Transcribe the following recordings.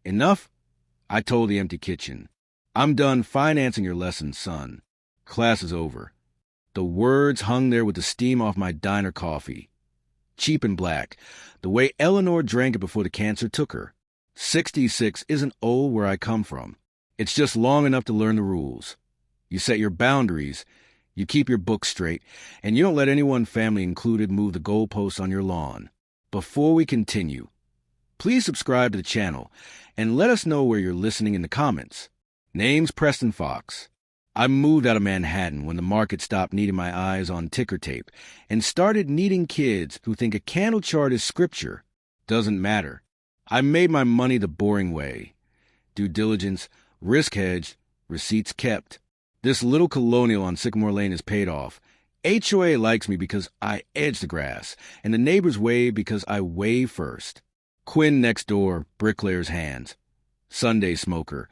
Enough? I told the empty kitchen. I'm done financing your lessons, son. Class is over. The words hung there with the steam off my diner coffee. Cheap and black, the way Eleanor drank it before the cancer took her. 66 isn't old where I come from. It's just long enough to learn the rules. You set your boundaries, you keep your books straight, and you don't let anyone, family included, move the goalposts on your lawn. Before we continue, please subscribe to the channel and let us know where you're listening in the comments. Name's Preston Fox. I moved out of Manhattan when the market stopped needing my eyes on ticker tape and started needing kids who think a candle chart is scripture. Doesn't matter. I made my money the boring way. Due diligence, risk hedged, receipts kept. This little colonial on Sycamore Lane is paid off. HOA likes me because I edge the grass, and the neighbors wave because I wave first. Quinn next door, bricklayer's hands. Sunday smoker.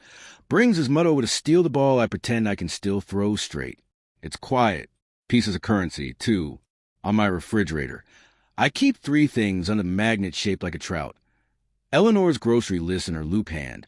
Brings his mud over to steal the ball I pretend I can still throw straight. It's quiet. Pieces of currency, too, on my refrigerator. I keep 3 things under magnets shaped like a trout. Eleanor's grocery list in her loop hand.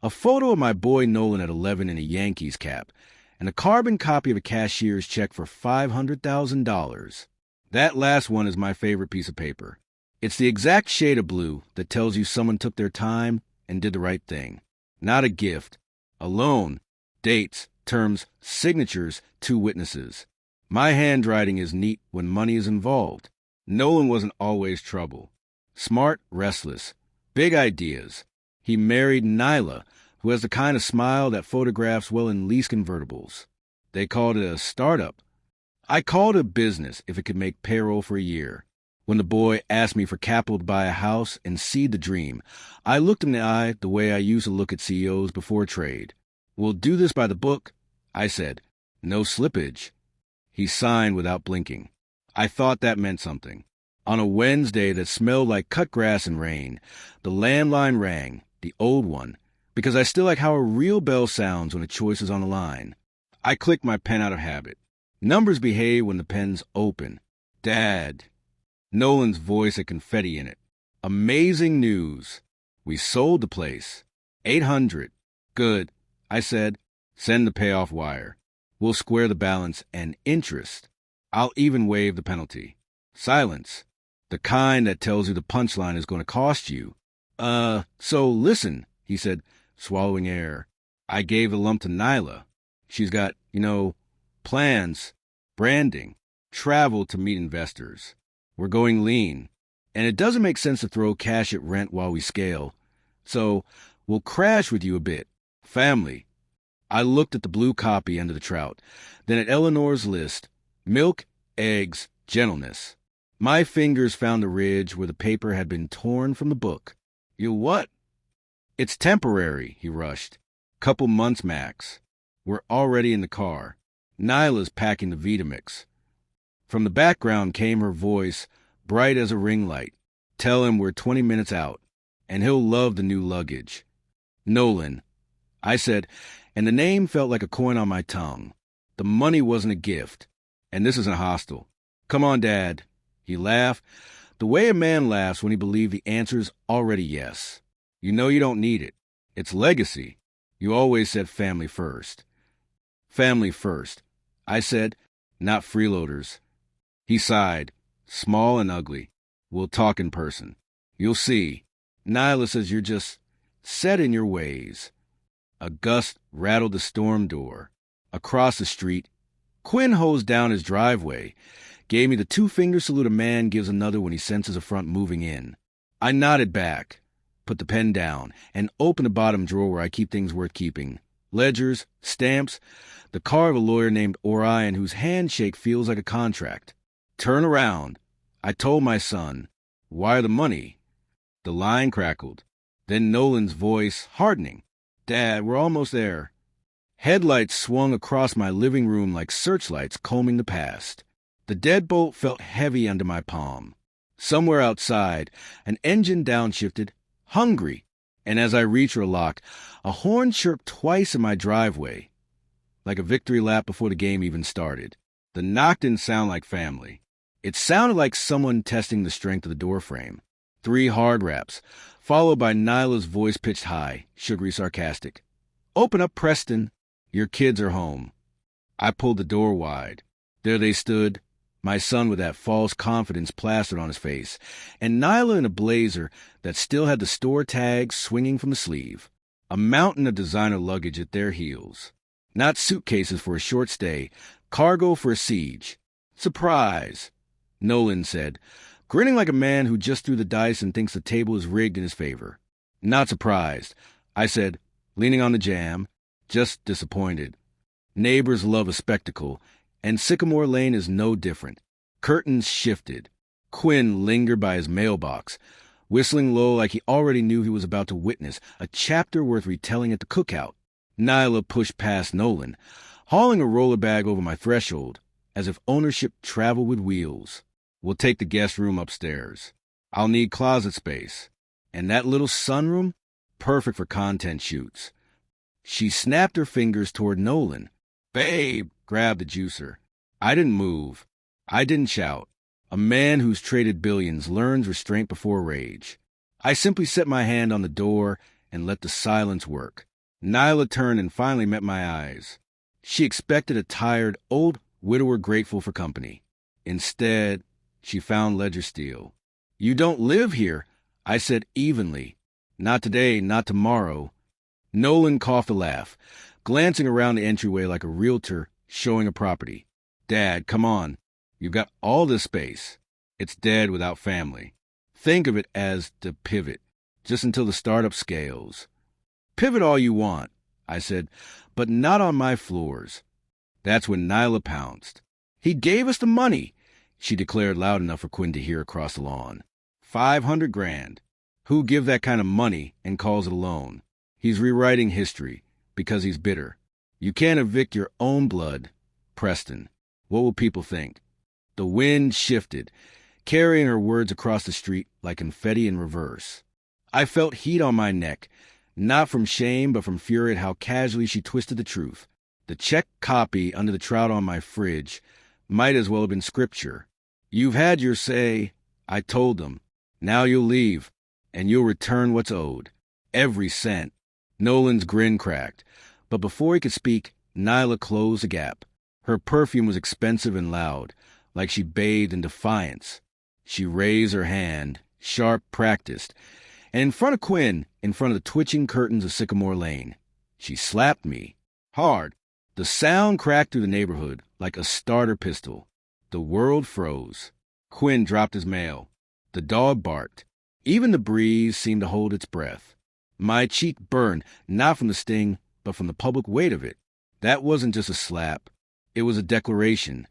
A photo of my boy Nolan at 11 in a Yankees cap. And a carbon copy of a cashier's check for $500,000. That last one is my favorite piece of paper. It's the exact shade of blue that tells you someone took their time and did the right thing. Not a gift. A loan. Dates, terms, signatures, 2 witnesses. My handwriting is neat when money is involved. Nolan wasn't always trouble. Smart, restless. Big ideas. He married Nyla, who has the kind of smile that photographs well in lease convertibles. They called it a startup. I called it a business if it could make payroll for a year. When the boy asked me for capital to buy a house and seed the dream, I looked him in the eye the way I used to look at CEOs before a trade. We'll do this by the book, I said. No slippage. He signed without blinking. I thought that meant something. On a Wednesday that smelled like cut grass and rain, the landline rang, the old one, because I still like how a real bell sounds when a choice is on the line. I clicked my pen out of habit. Numbers behave when the pen's open. Dad. Nolan's voice had confetti in it. Amazing news. We sold the place. 800. Good. I said, send the payoff wire. We'll square the balance and interest. I'll even waive the penalty. Silence. The kind that tells you the punchline is going to cost you. So listen, he said, swallowing air. I gave the lump to Nyla. She's got, plans, branding, travel to meet investors. We're going lean, and it doesn't make sense to throw cash at rent while we scale. So we'll crash with you a bit. Family. I looked at the blue copy under the trout, then at Eleanor's list. Milk, eggs, gentleness. My fingers found the ridge where the paper had been torn from the book. You what? It's temporary, he rushed. Couple months max. We're already in the car. Nyla's packing the Vitamix. From the background came her voice, bright as a ring light. Tell him we're 20 minutes out, and he'll love the new luggage. Nolan. I said, and the name felt like a coin on my tongue. The money wasn't a gift, and this isn't hostile. Come on, Dad. He laughed, the way a man laughs when he believes the answer's already yes. You know you don't need it. It's legacy. You always said family first. Family first. I said, not freeloaders. He sighed, small and ugly. We'll talk in person. You'll see. Nyla says you're just set in your ways. A gust rattled the storm door. Across the street, Quinn hosed down his driveway, gave me the 2-finger salute a man gives another when he senses a front moving in. I nodded back, put the pen down, and opened the bottom drawer where I keep things worth keeping. Ledgers, stamps, the card of a lawyer named Orion whose handshake feels like a contract. Turn around. I told my son, wire the money. The line crackled. Then Nolan's voice, hardening. Dad, we're almost there. Headlights swung across my living room like searchlights combing the past. The deadbolt felt heavy under my palm. Somewhere outside, an engine downshifted, hungry, and as I reached her lock, a horn chirped twice in my driveway, like a victory lap before the game even started. The knock didn't sound like family. It sounded like someone testing the strength of the doorframe. 3 hard raps, followed by Nyla's voice pitched high, sugary sarcastic. Open up, Preston. Your kids are home. I pulled the door wide. There they stood, my son with that false confidence plastered on his face, and Nyla in a blazer that still had the store tag swinging from the sleeve. A mountain of designer luggage at their heels. Not suitcases for a short stay, cargo for a siege. Surprise, Nolan said, grinning like a man who just threw the dice and thinks the table is rigged in his favor. Not surprised, I said, leaning on the jam, just disappointed. Neighbors love a spectacle, and Sycamore Lane is no different. Curtains shifted. Quinn lingered by his mailbox, whistling low like he already knew he was about to witness a chapter worth retelling at the cookout. Nyla pushed past Nolan, hauling a roller bag over my threshold, as if ownership traveled with wheels. We'll take the guest room upstairs. I'll need closet space. And that little sunroom? Perfect for content shoots. She snapped her fingers toward Nolan. Babe, grabbed the juicer. I didn't move. I didn't shout. A man who's traded billions learns restraint before rage. I simply set my hand on the door and let the silence work. Nyla turned and finally met my eyes. She expected a tired, old widower grateful for company. Instead, she found ledger steel. You don't live here, I said evenly. Not today, not tomorrow. Nolan coughed a laugh, glancing around the entryway like a realtor showing a property. Dad, come on. You've got all this space. It's dead without family. Think of it as the pivot, just until the startup scales. Pivot all you want, I said, but not on my floors. That's when Nyla pounced. He gave us the money, she declared loud enough for Quinn to hear across the lawn. $500,000. Who give that kind of money and calls it a loan? He's rewriting history because he's bitter. You can't evict your own blood, Preston. What will people think? The wind shifted, carrying her words across the street like confetti in reverse. I felt heat on my neck, not from shame but from fury at how casually she twisted the truth. The check copy under the trout on my fridge might as well have been scripture. You've had your say, I told them. Now you'll leave, and you'll return what's owed. Every cent. Nolan's grin cracked, but before he could speak, Nyla closed the gap. Her perfume was expensive and loud, like she bathed in defiance. She raised her hand, sharp, practiced, and in front of Quinn, in front of the twitching curtains of Sycamore Lane, she slapped me. Hard. The sound cracked through the neighborhood like a starter pistol. The world froze. Quinn dropped his mail. The dog barked. Even the breeze seemed to hold its breath. My cheek burned, not from the sting, but from the public weight of it. That wasn't just a slap. It was a declaration.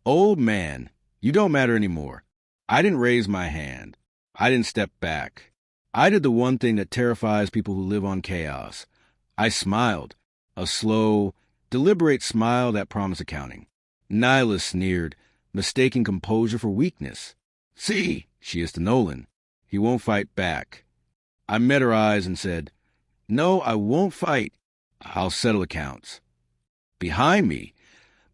Old man, you don't matter anymore. I didn't raise my hand. I didn't step back. I did the one thing that terrifies people who live on chaos. I smiled. A slow, deliberate smile that promised accounting. Nyla sneered, mistaking composure for weakness. See, she hissed to Nolan. He won't fight back. I met her eyes and said, No, I won't fight. I'll settle accounts. Behind me,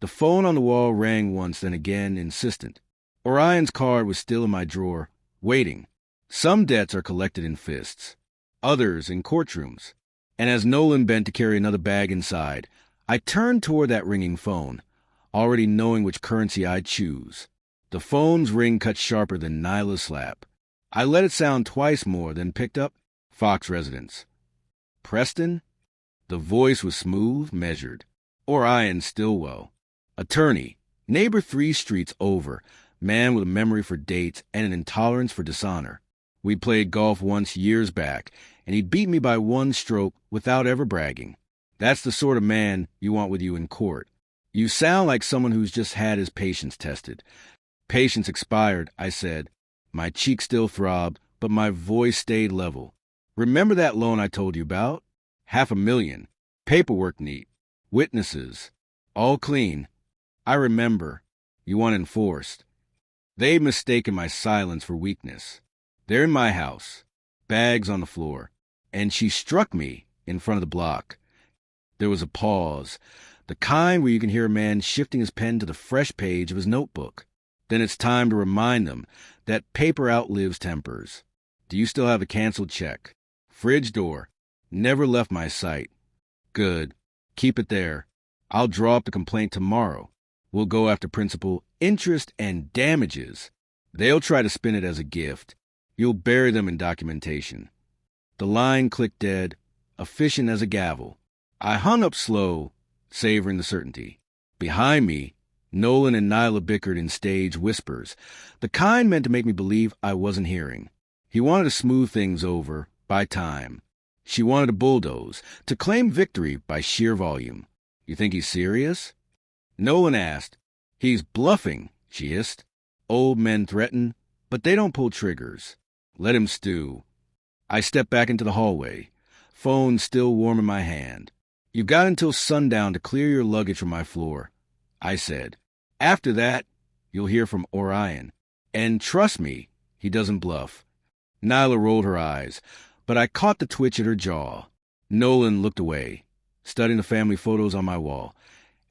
the phone on the wall rang once, then again, insistent. Orion's card was still in my drawer, waiting. Some debts are collected in fists, others in courtrooms. And as Nolan bent to carry another bag inside, I turned toward that ringing phone, already knowing which currency I'd choose. The phone's ring cut sharper than Nyla's slap. I let it sound twice more, then picked up Fox Residence. Preston? The voice was smooth, measured. Orion Stillwell. Attorney. Neighbor 3 streets over. Man with a memory for dates and an intolerance for dishonor. We played golf once years back, and he beat me by 1 stroke without ever bragging. That's the sort of man you want with you in court. You sound like someone who's just had his patience tested. Patience expired, I said. My cheek still throbbed, but my voice stayed level. Remember that loan I told you about? $500,000. Paperwork neat. Witnesses. All clean. I remember. You want enforced. They've mistaken my silence for weakness. They're in my house. Bags on the floor. And she struck me in front of the block. There was a pause, the kind where you can hear a man shifting his pen to the fresh page of his notebook. Then it's time to remind them that paper outlives tempers. Do you still have the canceled check? Fridge door. Never left my sight. Good. Keep it there. I'll draw up the complaint tomorrow. We'll go after principal, interest, and damages. They'll try to spin it as a gift. You'll bury them in documentation. The line clicked dead, efficient as a gavel. I hung up slow, savoring the certainty. Behind me, Nolan and Nyla bickered in stage whispers, the kind meant to make me believe I wasn't hearing. He wanted to smooth things over, by time. She wanted to bulldoze, to claim victory by sheer volume. You think he's serious? Nolan asked. He's bluffing, she hissed. Old men threaten, but they don't pull triggers. Let him stew. I stepped back into the hallway, phone still warm in my hand. You've got until sundown to clear your luggage from my floor, I said. After that, you'll hear from Orion. And trust me, he doesn't bluff. Nyla rolled her eyes, but I caught the twitch at her jaw. Nolan looked away, studying the family photos on my wall.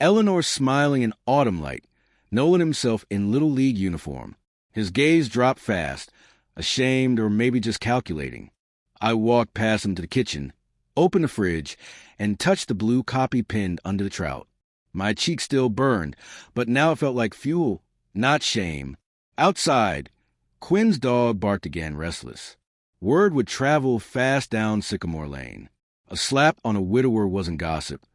Eleanor smiling in autumn light, Nolan himself in Little League uniform. His gaze dropped fast, ashamed or maybe just calculating. I walked past him to the kitchen, opened the fridge, and touched the blue copy pinned under the trout. My cheek still burned, but now it felt like fuel, not shame. Outside, Quinn's dog barked again, restless. Word would travel fast down Sycamore Lane. A slap on a widower wasn't gossip.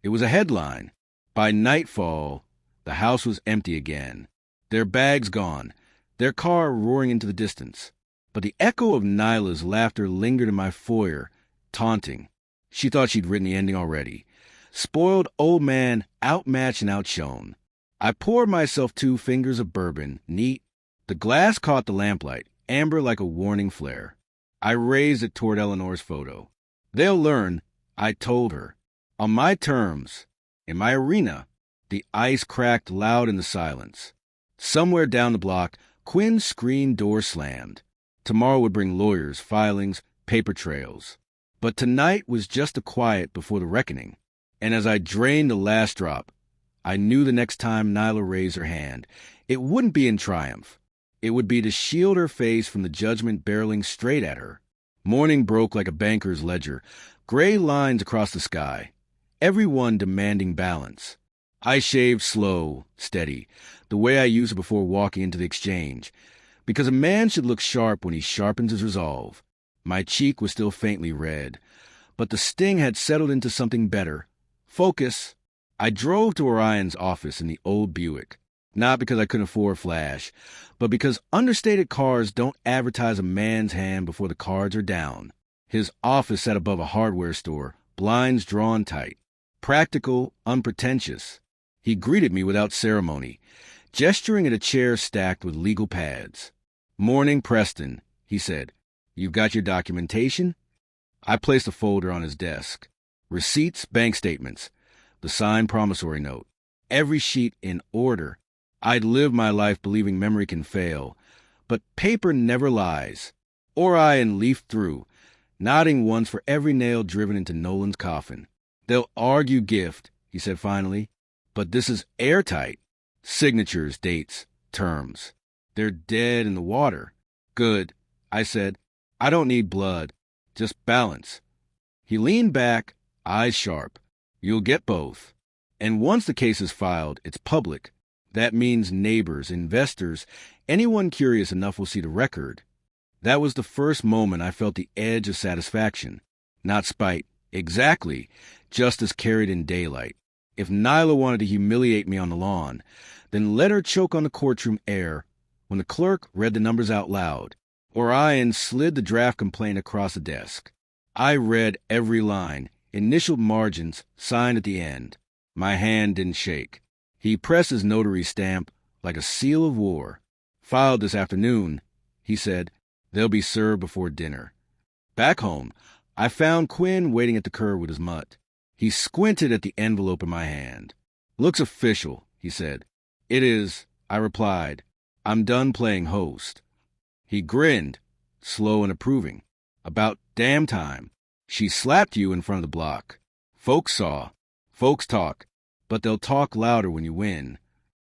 It was a headline. By nightfall, the house was empty again. Their bags gone, their car roaring into the distance. But the echo of Nyla's laughter lingered in my foyer, taunting. She thought she'd written the ending already. Spoiled old man, outmatched and outshone. I poured myself 2 fingers of bourbon, neat. The glass caught the lamplight, amber like a warning flare. I raised it toward Eleanor's photo. They'll learn, I told her. On my terms, in my arena. The ice cracked loud in the silence. Somewhere down the block, Quinn's screen door slammed. Tomorrow would bring lawyers, filings, paper trails. But tonight was just the quiet before the reckoning. And as I drained the last drop, I knew the next time Nyla raised her hand, it wouldn't be in triumph. It would be to shield her face from the judgment barreling straight at her. Morning broke like a banker's ledger, gray lines across the sky, everyone demanding balance. I shaved slow, steady, the way I used it before walking into the exchange, because a man should look sharp when he sharpens his resolve. My cheek was still faintly red, but the sting had settled into something better. Focus. I drove to Orion's office in the old Buick, not because I couldn't afford flash, but because understated cars don't advertise a man's hand before the cards are down. His office sat above a hardware store, blinds drawn tight. Practical, unpretentious. He greeted me without ceremony, gesturing at a chair stacked with legal pads. Morning, Preston, he said. You've got your documentation? I placed a folder on his desk. Receipts, bank statements, the signed promissory note. Every sheet in order. I'd lived my life believing memory can fail, but paper never lies. Orion leafed through, nodding once for every nail driven into Nolan's coffin. They'll argue gift, he said finally, but this is airtight. Signatures, dates, terms. They're dead in the water. Good, I said. I don't need blood, just balance. He leaned back, eyes sharp. You'll get both. And once the case is filed, it's public. That means neighbors, investors, anyone curious enough will see the record. That was the first moment I felt the edge of satisfaction. Not spite. Exactly. Justice carried in daylight. If Nyla wanted to humiliate me on the lawn, then let her choke on the courtroom air when the clerk read the numbers out loud. Orion slid the draft complaint across the desk. I read every line, initialed margins, signed at the end. My hand didn't shake. He pressed his notary stamp like a seal of war. Filed this afternoon, he said. They'll be served before dinner. Back home, I found Quinn waiting at the curb with his mutt. He squinted at the envelope in my hand. Looks official, he said. It is, I replied. I'm done playing host. He grinned, slow and approving. About damn time. She slapped you in front of the block. Folks saw. Folks talk. But they'll talk louder when you win.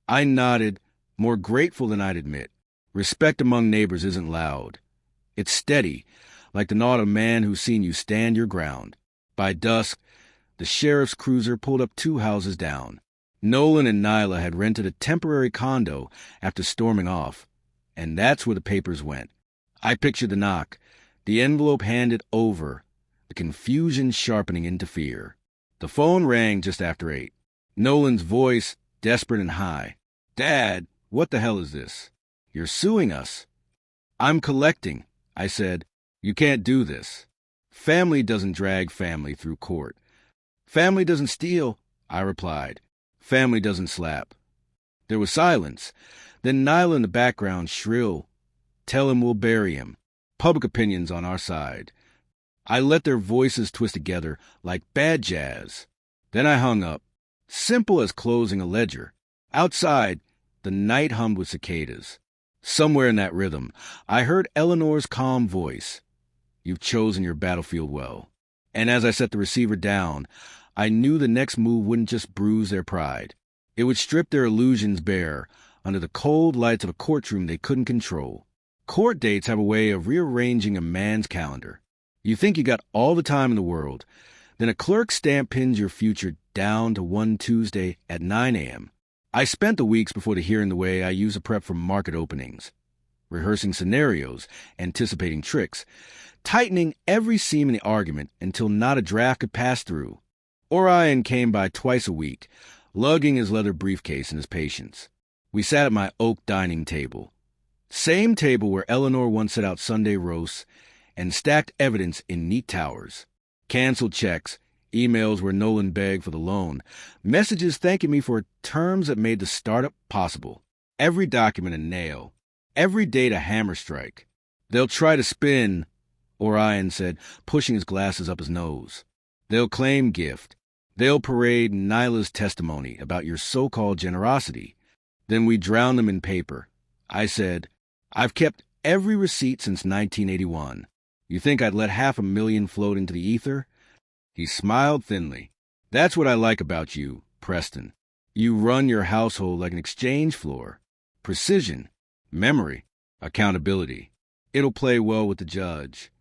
I nodded, more grateful than I'd admit. Respect among neighbors isn't loud. It's steady, like the nod of a man who's seen you stand your ground. By dusk, the sheriff's cruiser pulled up 2 houses down. Nolan and Nyla had rented a temporary condo after storming off, and that's where the papers went. I pictured the knock, the envelope handed over, the confusion sharpening into fear. The phone rang just after 8. Nolan's voice, desperate and high. "Dad, what the hell is this? You're suing us." "I'm collecting," I said. "You can't do this. Family doesn't drag family through court." "Family doesn't steal," I replied. "Family doesn't slap." There was silence. Then Nyla in the background, shrill. "Tell him we'll bury him. Public opinion's on our side." I let their voices twist together like bad jazz. Then I hung up. Simple as closing a ledger. Outside, the night hummed with cicadas. Somewhere in that rhythm, I heard Eleanor's calm voice. "You've chosen your battlefield well." And as I set the receiver down, I knew the next move wouldn't just bruise their pride. It would strip their illusions bare under the cold lights of a courtroom they couldn't control. Court dates have a way of rearranging a man's calendar. You think you got all the time in the world, then a clerk stamp pins your future down to one Tuesday at 9 a.m. I spent the weeks before the hearing the way I used to prep for market openings, rehearsing scenarios, anticipating tricks, tightening every seam in the argument until not a draft could pass through. Orion came by twice a week, lugging his leather briefcase and his patients. We sat at my oak dining table, same table where Eleanor once set out Sunday roasts, and stacked evidence in neat towers. Canceled checks, emails where Nolan begged for the loan, messages thanking me for terms that made the startup possible. Every document a nail, every date a hammer strike. "They'll try to spin," Orion said, pushing his glasses up his nose. "They'll claim gift. They'll parade Nyla's testimony about your so-called generosity. Then we drown them in paper." I said, "I've kept every receipt since 1981. You think I'd let $500,000 float into the ether?" He smiled thinly. "That's what I like about you, Preston. You run your household like an exchange floor. Precision, memory, accountability. It'll play well with the judge."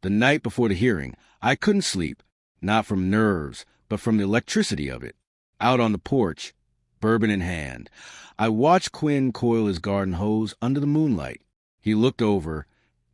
The night before the hearing, I couldn't sleep, not from nerves, but from the electricity of it. Out on the porch, bourbon in hand, I watched Quinn coil his garden hose under the moonlight. He looked over,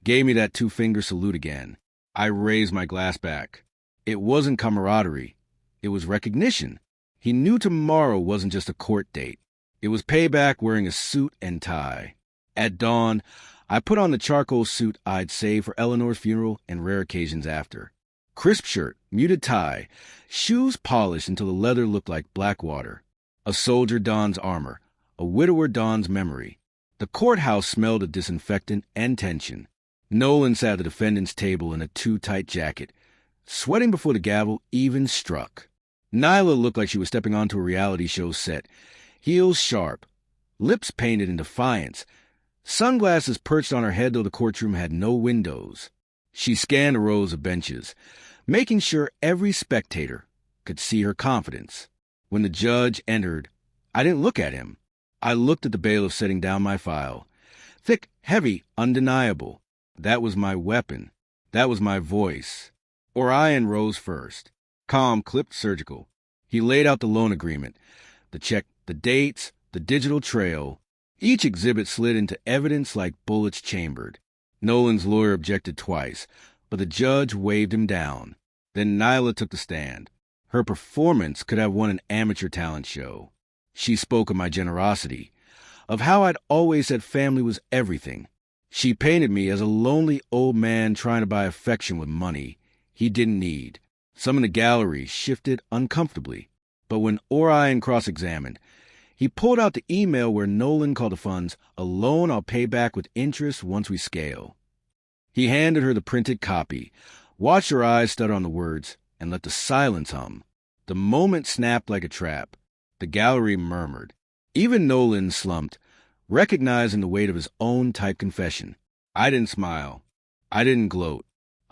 gave me that 2-finger salute again. I raised my glass back. It wasn't camaraderie. It was recognition. He knew tomorrow wasn't just a court date. It was payback wearing a suit and tie. At dawn, I put on the charcoal suit I'd saved for Eleanor's funeral and rare occasions after. Crisp shirt, muted tie, shoes polished until the leather looked like black water. A soldier dons armor, a widower dons memory. The courthouse smelled of disinfectant and tension. Nolan sat at the defendant's table in a too-tight jacket, sweating before the gavel even struck. Nyla looked like she was stepping onto a reality show set, heels sharp, lips painted in defiance, sunglasses perched on her head though the courtroom had no windows. She scanned the rows of benches, making sure every spectator could see her confidence. When the judge entered, I didn't look at him. I looked at the bailiff setting down my file. Thick, heavy, undeniable. That was my weapon. That was my voice. Orion rose first. Calm, clipped, surgical. He laid out the loan agreement, the check, the dates, the digital trail. Each exhibit slid into evidence like bullets chambered. Nolan's lawyer objected twice, but the judge waved him down. Then Nyla took the stand. Her performance could have won an amateur talent show. She spoke of my generosity, of how I'd always said family was everything. She painted me as a lonely old man trying to buy affection with money he didn't need. Some in the gallery shifted uncomfortably, but when Orion cross-examined, he pulled out the email where Nolan called the funds a loan I'll pay back with interest once we scale. He handed her the printed copy, watched her eyes stutter on the words, and let the silence hum. The moment snapped like a trap. The gallery murmured. Even Nolan slumped, recognizing the weight of his own typed confession. I didn't smile. I didn't gloat.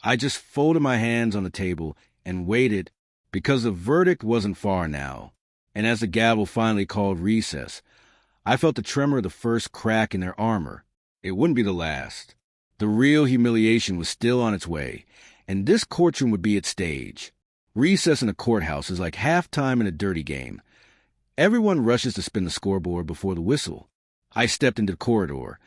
I just folded my hands on the table and waited, because the verdict wasn't far now. And as the gavel finally called recess, I felt the tremor of the first crack in their armor. It wouldn't be the last. The real humiliation was still on its way, and this courtroom would be its stage. Recess in a courthouse is like halftime in a dirty game. Everyone rushes to spin the scoreboard before the whistle. I stepped into the corridor,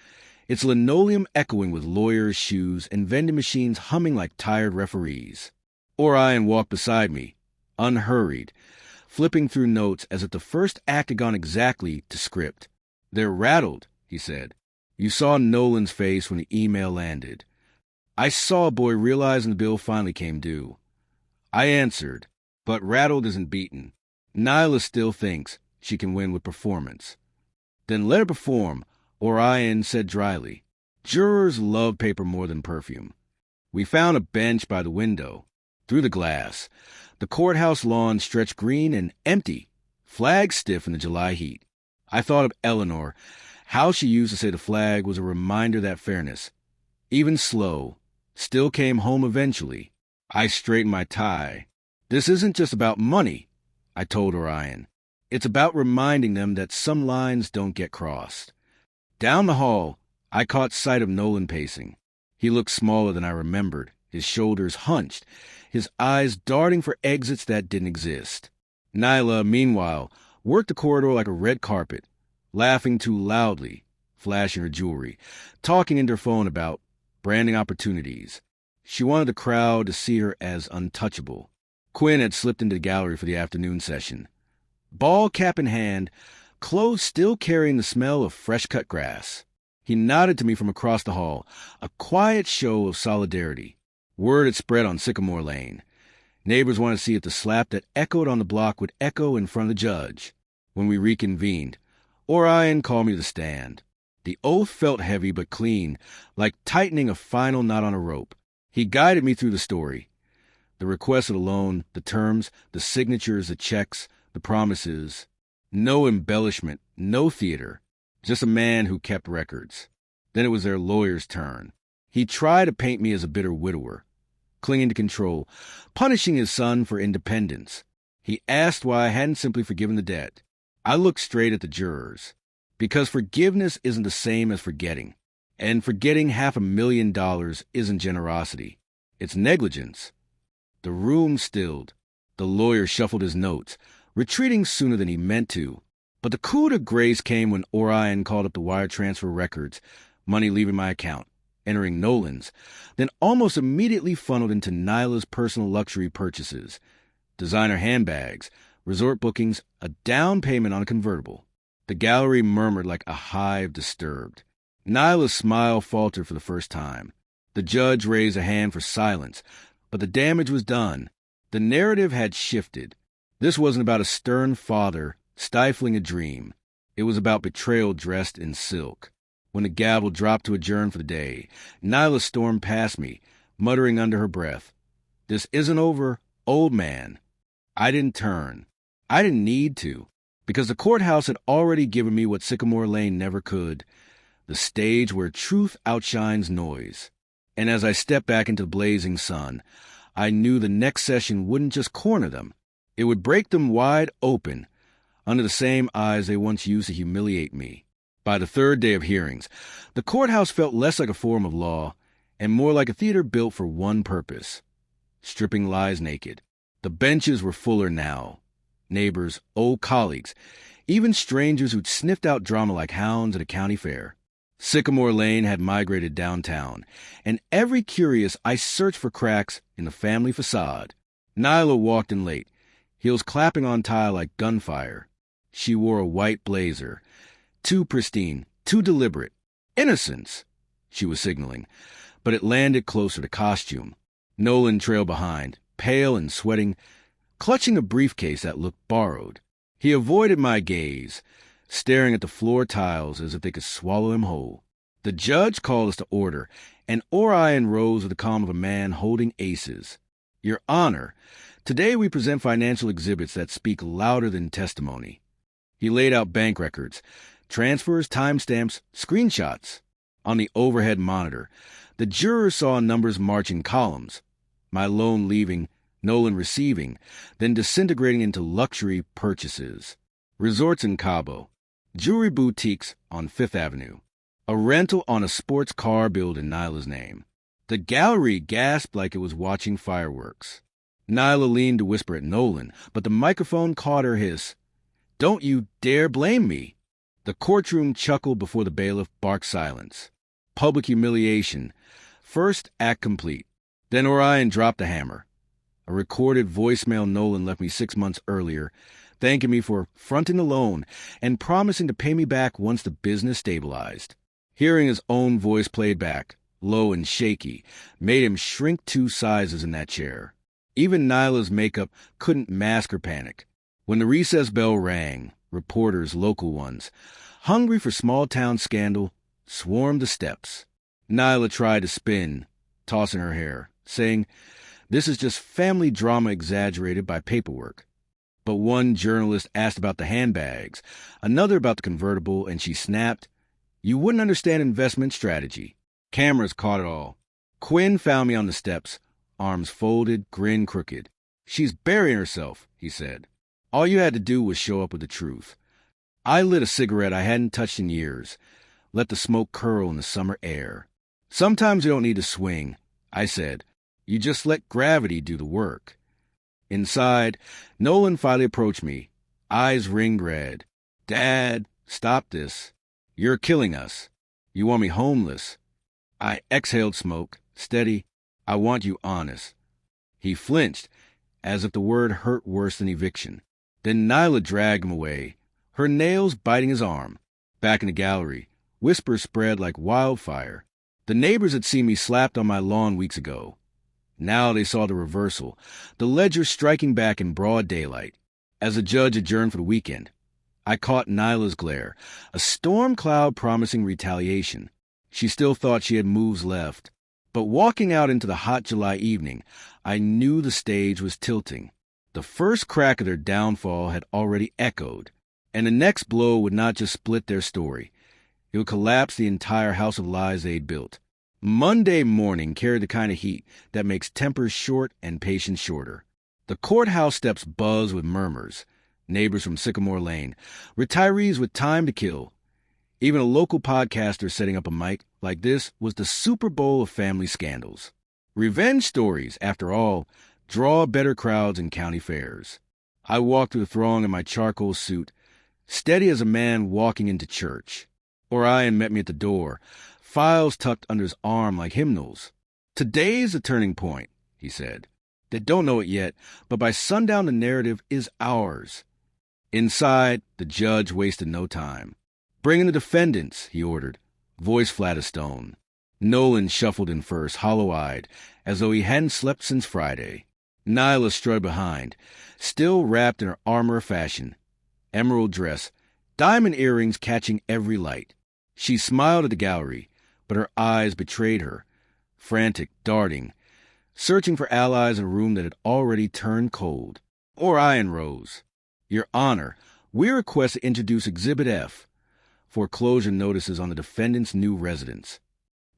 its linoleum echoing with lawyers' shoes and vending machines humming like tired referees. Orion walked beside me, unhurried, flipping through notes as if the first act had gone exactly to script. "They're rattled," he said. "You saw Nolan's face when the email landed." I saw a boy realizing the bill finally came due. I answered, "But rattled isn't beaten. Nyla still thinks she can win with performance." "Then let her perform," Orion said dryly. Jurors love paper more than perfume. We found a bench by the window. Through the glass, the courthouse lawn stretched green and empty, flag stiff in the July heat. I thought of Eleanor, how she used to say the flag was a reminder that fairness, even slow, still came home eventually. I straightened my tie. "This isn't just about money," I told Orion. "It's about reminding them that some lines don't get crossed." Down the hall, I caught sight of Nolan pacing. He looked smaller than I remembered, his shoulders hunched, his eyes darting for exits that didn't exist. Nyla, meanwhile, worked the corridor like a red carpet, laughing too loudly, flashing her jewelry, talking into her phone about branding opportunities. She wanted the crowd to see her as untouchable. Quinn had slipped into the gallery for the afternoon session. Ball cap in hand, clothes still carrying the smell of fresh-cut grass. He nodded to me from across the hall, a quiet show of solidarity. Word had spread on Sycamore Lane. Neighbors wanted to see if the slap that echoed on the block would echo in front of the judge. When we reconvened, Orion called me to the stand. The oath felt heavy but clean, like tightening a final knot on a rope. He guided me through the story. The request of the loan, the terms, the signatures, the checks, the promises. No embellishment, no theater. Just a man who kept records. Then it was their lawyer's turn. He tried to paint me as a bitter widower, clinging to control, punishing his son for independence. He asked why I hadn't simply forgiven the debt. I looked straight at the jurors. Because forgiveness isn't the same as forgetting. And forgetting $500,000 isn't generosity. It's negligence. The room stilled. The lawyer shuffled his notes, retreating sooner than he meant to. But the coup de grace came when Orion called up the wire transfer records, money leaving my account, entering Nolan's, then almost immediately funneled into Nyla's personal luxury purchases, designer handbags, resort bookings, a down payment on a convertible. The gallery murmured like a hive disturbed. Nyla's smile faltered for the first time. The judge raised a hand for silence, but the damage was done. The narrative had shifted. This wasn't about a stern father stifling a dream. It was about betrayal dressed in silk. When the gavel dropped to adjourn for the day, Nyla stormed past me, muttering under her breath, "This isn't over, old man." I didn't turn. I didn't need to, because the courthouse had already given me what Sycamore Lane never could, the stage where truth outshines noise. And as I stepped back into the blazing sun, I knew the next session wouldn't just corner them. It would break them wide open, under the same eyes they once used to humiliate me. By the third day of hearings, the courthouse felt less like a forum of law and more like a theater built for one purpose: stripping lies naked. The benches were fuller now. Neighbors, old colleagues, even strangers who'd sniffed out drama like hounds at a county fair. Sycamore Lane had migrated downtown, and every curious I searched for cracks in the family facade. Nyla walked in late, heels clapping on tile like gunfire. She wore a white blazer. Too pristine, too deliberate. Innocence, she was signaling, but it landed closer to costume. Nolan trailed behind, pale and sweating, clutching a briefcase that looked borrowed. He avoided my gaze, staring at the floor tiles as if they could swallow him whole. The judge called us to order, and Orion rose with the calm of a man holding aces. "Your Honor, today we present financial exhibits that speak louder than testimony." He laid out bank records, transfers, timestamps, screenshots. On the overhead monitor, the jurors saw numbers march in columns. My loan leaving, Nolan receiving, then disintegrating into luxury purchases. Resorts in Cabo, jewelry boutiques on Fifth Avenue, A rental on a sports car billed in Nyla's name. The gallery gasped like it was watching fireworks. Nyla leaned to whisper at Nolan, but the microphone caught her hiss. "Don't you dare blame me." The courtroom chuckled before the bailiff barked silence. Public humiliation. First act complete. Then Orion dropped the hammer. A recorded voicemail Nolan left me 6 months earlier, thanking me for fronting the loan and promising to pay me back once the business stabilized. Hearing his own voice played back, low and shaky, made him shrink 2 sizes in that chair. Even Nyla's makeup couldn't mask her panic. When the recess bell rang, reporters, local ones, hungry for small-town scandal, swarmed the steps. Nyla tried to spin, tossing her hair, saying, "This is just family drama exaggerated by paperwork." But one journalist asked about the handbags, another about the convertible, and she snapped, "You wouldn't understand investment strategy." Cameras caught it all. Quinn found me on the steps, arms folded, grin crooked. "She's burying herself," he said. All you had to do was show up with the truth. I lit a cigarette I hadn't touched in years, let the smoke curl in the summer air. "Sometimes you don't need to swing," I said. "You just let gravity do the work." Inside, Nolan finally approached me, eyes ringed red. "Dad, stop this. You're killing us. You want me homeless." I exhaled smoke, steady. "I want you honest." He flinched, as if the word hurt worse than eviction. Then Nyla dragged him away, her nails biting his arm. Back in the gallery, whispers spread like wildfire. The neighbors had seen me slapped on my lawn weeks ago. Now they saw the reversal, the ledger striking back in broad daylight. As the judge adjourned for the weekend, I caught Nyla's glare, a storm cloud promising retaliation. She still thought she had moves left. But walking out into the hot July evening, I knew the stage was tilting. The first crack of their downfall had already echoed, and the next blow would not just split their story. It would collapse the entire house of lies they'd built. Monday morning carried the kind of heat that makes tempers short and patience shorter. The courthouse steps buzzed with murmurs, neighbors from Sycamore Lane, retirees with time to kill. Even a local podcaster setting up a mic like this was the Super Bowl of family scandals. Revenge stories, after all, draw better crowds in county fairs. I walked through the throng in my charcoal suit, steady as a man walking into church. Orion met me at the door, files tucked under his arm like hymnals. "Today's the turning point," he said. "They don't know it yet, but by sundown the narrative is ours." Inside, the judge wasted no time. "Bring in the defendants," he ordered, voice flat as stone. Nolan shuffled in first, hollow-eyed, as though he hadn't slept since Friday. Nyla strode behind, still wrapped in her armor of fashion. Emerald dress, diamond earrings catching every light. She smiled at the gallery, but her eyes betrayed her, frantic, darting, searching for allies in a room that had already turned cold. Orion rose. "Your Honor, we request to introduce Exhibit F, foreclosure notices on the defendant's new residence."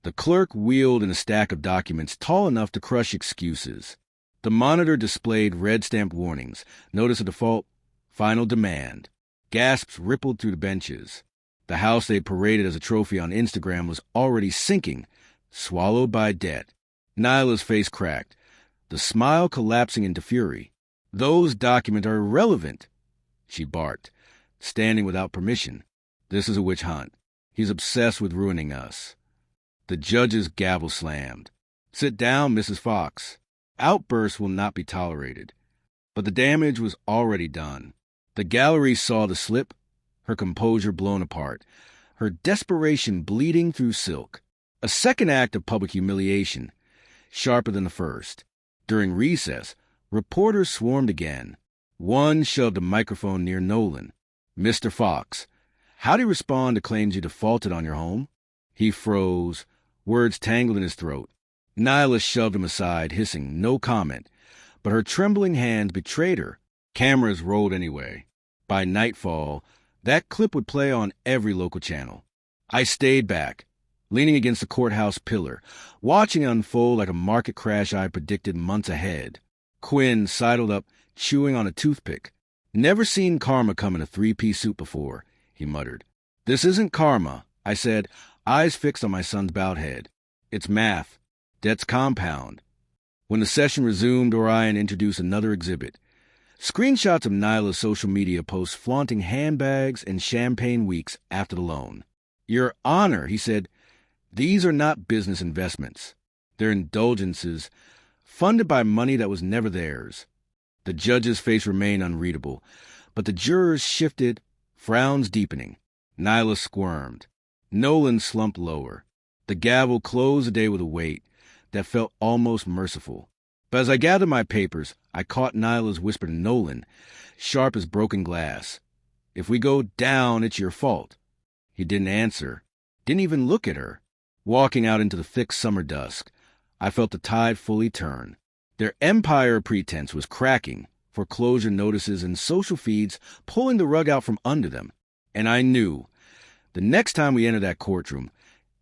The clerk wheeled in a stack of documents tall enough to crush excuses. The monitor displayed red-stamped warnings, notice of default, final demand. Gasps rippled through the benches. The house they paraded as a trophy on Instagram was already sinking, swallowed by debt. Nyla's face cracked, the smile collapsing into fury. "Those documents are irrelevant," she barked, standing without permission. "This is a witch hunt. He's obsessed with ruining us." The judge's gavel slammed. "Sit down, Mrs. Fox. Outbursts will not be tolerated." But the damage was already done. The gallery saw the slip, her composure blown apart, her desperation bleeding through silk. A second act of public humiliation, sharper than the first. During recess, reporters swarmed again. One shoved a microphone near Nolan. "Mr. Fox, how do you respond to claims you defaulted on your home?" He froze, words tangled in his throat. Nyla shoved him aside, hissing, no comment, but her trembling hands betrayed her. Cameras rolled anyway. By nightfall, that clip would play on every local channel. I stayed back, leaning against the courthouse pillar, watching it unfold like a market crash I predicted months ahead. Quinn sidled up, chewing on a toothpick. "Never seen Karma come in a three-piece suit before," he muttered. "This isn't Karma," I said. eyes fixed on my son's bowed head. It's math. Debt's compound. When the session resumed, Orion introduced another exhibit. Screenshots of Nyla's social media posts flaunting handbags and champagne weeks after the loan. Your Honor, he said, these are not business investments. They're indulgences funded by money that was never theirs. The judge's face remained unreadable, but the jurors shifted, frowns deepening. Nyla squirmed. Nolan slumped lower. The gavel closed the day with a weight that felt almost merciful. But as I gathered my papers, I caught Nyla's whisper to Nolan, sharp as broken glass. If we go down, it's your fault. He didn't answer, didn't even look at her. Walking out into the thick summer dusk, I felt the tide fully turn. Their empire of pretense was cracking, foreclosure notices and social feeds pulling the rug out from under them. And I knew, the next time we entered that courtroom,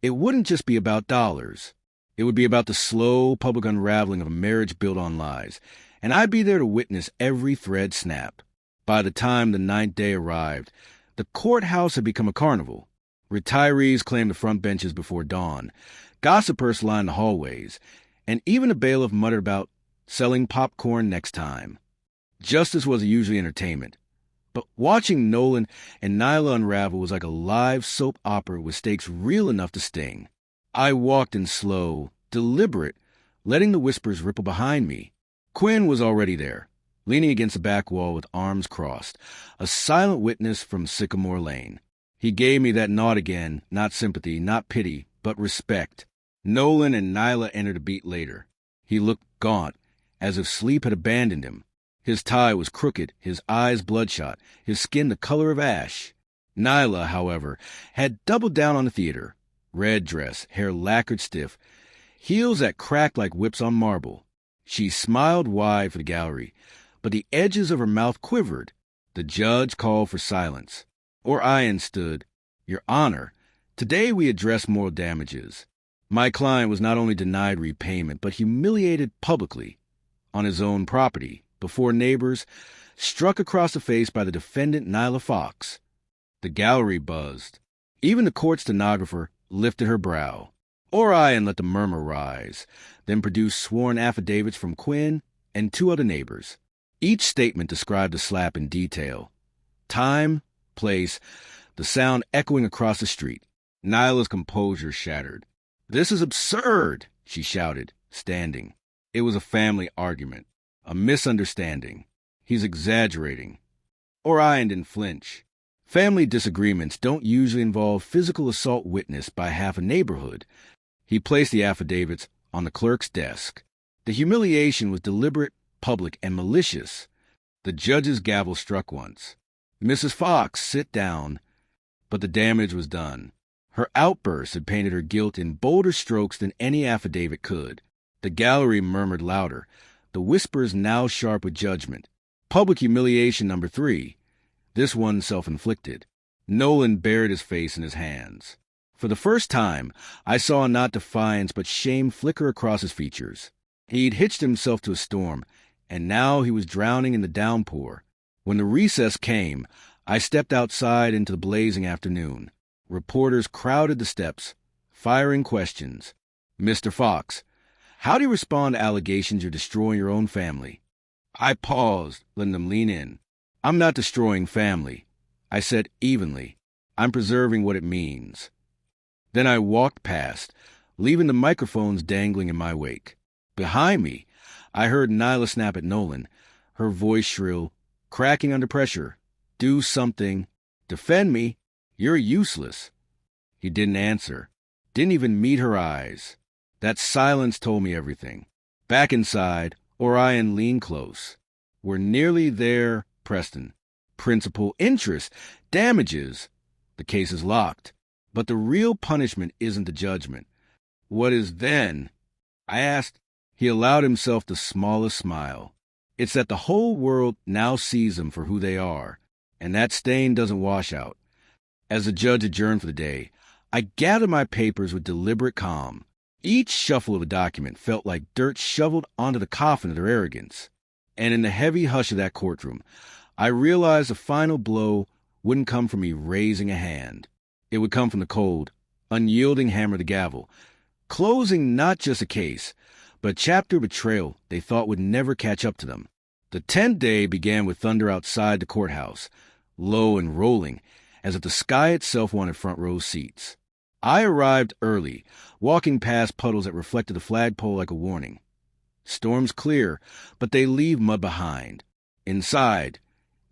it wouldn't just be about dollars. It would be about the slow public unraveling of a marriage built on lies, and I'd be there to witness every thread snap. By the time the 9th day arrived, the courthouse had become a carnival. Retirees claimed the front benches before dawn, gossipers lined the hallways, and even a bailiff muttered about selling popcorn next time. Justice was usually entertainment, but watching Nolan and Nyla unravel was like a live soap opera with stakes real enough to sting. I walked in slow, deliberate, letting the whispers ripple behind me. Quinn was already there, leaning against the back wall with arms crossed, a silent witness from Sycamore Lane. He gave me that nod again, not sympathy, not pity, but respect. Nolan and Nyla entered a beat later. He looked gaunt, as if sleep had abandoned him. His tie was crooked, his eyes bloodshot, his skin the color of ash. Nyla, however, had doubled down on the theater. Red dress, hair lacquered stiff, heels that cracked like whips on marble. She smiled wide for the gallery, but the edges of her mouth quivered. The judge called for silence. Orion stood. Your Honor, today we address moral damages. My client was not only denied repayment, but humiliated publicly, on his own property, before neighbors, struck across the face by the defendant Nyla Fox. The gallery buzzed. Even the court stenographer lifted her brow. Orion let the murmur rise, then produced sworn affidavits from Quinn and 2 other neighbors. Each statement described the slap in detail. Time, place, the sound echoing across the street. Nyla's composure shattered. This is absurd, she shouted, standing. It was a family argument, a misunderstanding. He's exaggerating. Orion didn't flinch. Family disagreements don't usually involve physical assault witnessed by half a neighborhood. He placed the affidavits on the clerk's desk. The humiliation was deliberate, public, and malicious. The judge's gavel struck once. Mrs. Fox, sit down. But the damage was done. Her outburst had painted her guilt in bolder strokes than any affidavit could. The gallery murmured louder, the whispers now sharp with judgment. Public humiliation number 3. This one self-inflicted. Nolan buried his face in his hands. For the first time, I saw not defiance but shame flicker across his features. He'd hitched himself to a storm, and now he was drowning in the downpour. When the recess came, I stepped outside into the blazing afternoon. Reporters crowded the steps, firing questions. Mr. Fox, how do you respond to allegations you're destroying your own family? I paused, letting them lean in. I'm not destroying family. I said evenly. I'm preserving what it means. Then I walked past, leaving the microphones dangling in my wake. Behind me, I heard Nyla snap at Nolan, her voice shrill, cracking under pressure. Do something. Defend me. You're useless. He didn't answer. Didn't even meet her eyes. That silence told me everything. Back inside, Orion leaned close. We're nearly there, Preston. Principal, interest, damages. The case is locked. But the real punishment isn't the judgment. What is then? I asked. He allowed himself the smallest smile. It's that the whole world now sees them for who they are, and that stain doesn't wash out. As the judge adjourned for the day, I gathered my papers with deliberate calm. Each shuffle of a document felt like dirt shoveled onto the coffin of their arrogance. And in the heavy hush of that courtroom, I realized the final blow wouldn't come from me raising a hand. It would come from the cold, Unyielding hammer the gavel, closing not just a case, but a chapter of betrayal they thought would never catch up to them. The 10th day began with thunder outside the courthouse, low and rolling, as if the sky itself wanted front-row seats. I arrived early, walking past puddles that reflected the flagpole like a warning. Storms clear, but they leave mud behind. Inside,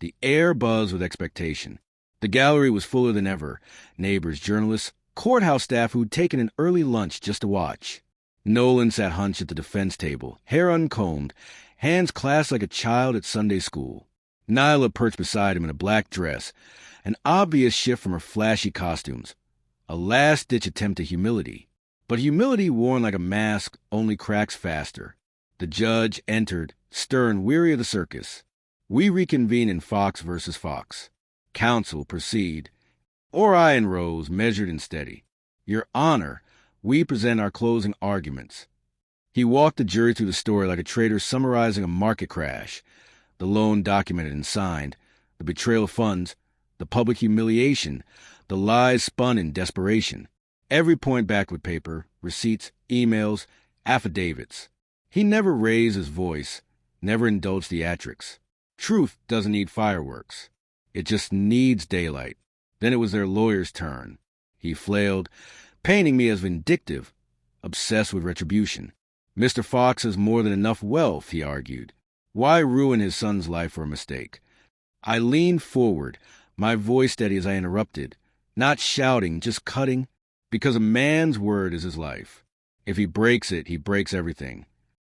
the air buzzed with expectation. The gallery was fuller than ever. Neighbors, journalists, courthouse staff who'd taken an early lunch just to watch. Nolan sat hunched at the defense table, hair uncombed, hands clasped like a child at Sunday school. Nyla perched beside him in a black dress, an obvious shift from her flashy costumes. A last-ditch attempt at humility. But humility worn like a mask only cracks faster. The judge entered, stern, weary of the circus. We reconvene in Fox versus Fox. Counsel proceed. Orion rose, measured and steady. Your Honor, we present our closing arguments. He walked the jury through the story like a trader summarizing a market crash. The loan documented and signed, the betrayal of funds, the public humiliation, the lies spun in desperation. Every point backed with paper, receipts, emails, affidavits. He never raised his voice, never indulged theatrics. Truth doesn't need fireworks. It just needs daylight. Then it was their lawyer's turn. He flailed, painting me as vindictive, obsessed with retribution. Mr. Fox has more than enough wealth, he argued. Why ruin his son's life for a mistake? I leaned forward, my voice steady as I interrupted, not shouting, just cutting, because a man's word is his life. If he breaks it, he breaks everything.